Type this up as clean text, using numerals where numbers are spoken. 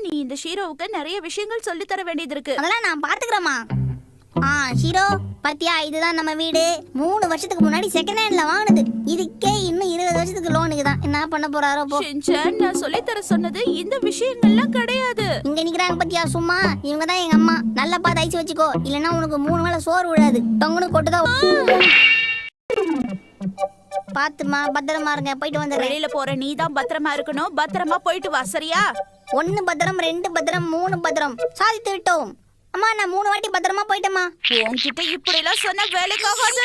நீ இந்த ஷீரோவுக்கு நிறைய விஷயங்கள் சொல்லி தர வேண்டியது இருக்கு. அதெல்லாம் நான் பாத்துக்கிறேம்மா. ஷீரோ பாத்தியா, இதுதான் நம்ம வீடு. 3 வருஷத்துக்கு முன்னாடி செகண்ட் ஹேண்ட்ல வாங்கினது. இதுக்கே இன்னும் 20 வருஷத்துக்கு லோனுக்கு தான். என்ன பண்ண போறாரோ போ. ஷின்சான், நான் சொல்லி தர சொன்னது இந்த விஷயங்கள்லாம் கிடையாது. இங்க நிக்கிறாங்க பாத்தியா சும்மா, இவங்க தான் எங்க அம்மா. நல்லா பார்த்து ஐச்சு வச்சுக்கோ, இல்லன்னா உனக்கு 3 வேளை சோறு விடாது. தொங்குனு கொட்டுதான். பாத்துமா, பத்திரமா இருங்க, போயிட்டு வந்துடுறேன். வெளியில போற நீ தான் பத்திரமா இருக்கணும். பத்திரமா போயிட்டு வா, சரியா? 1 பத்திரம், 2 பத்திரம், 3 பத்திரம். சாதித்து விட்டோம். அம்மா, நான் 3 வாட்டி பத்திரமா போயிட்டேம்மா. உன்கிட்ட இப்படி எல்லாம் சொன்ன வேலைக்காகாது.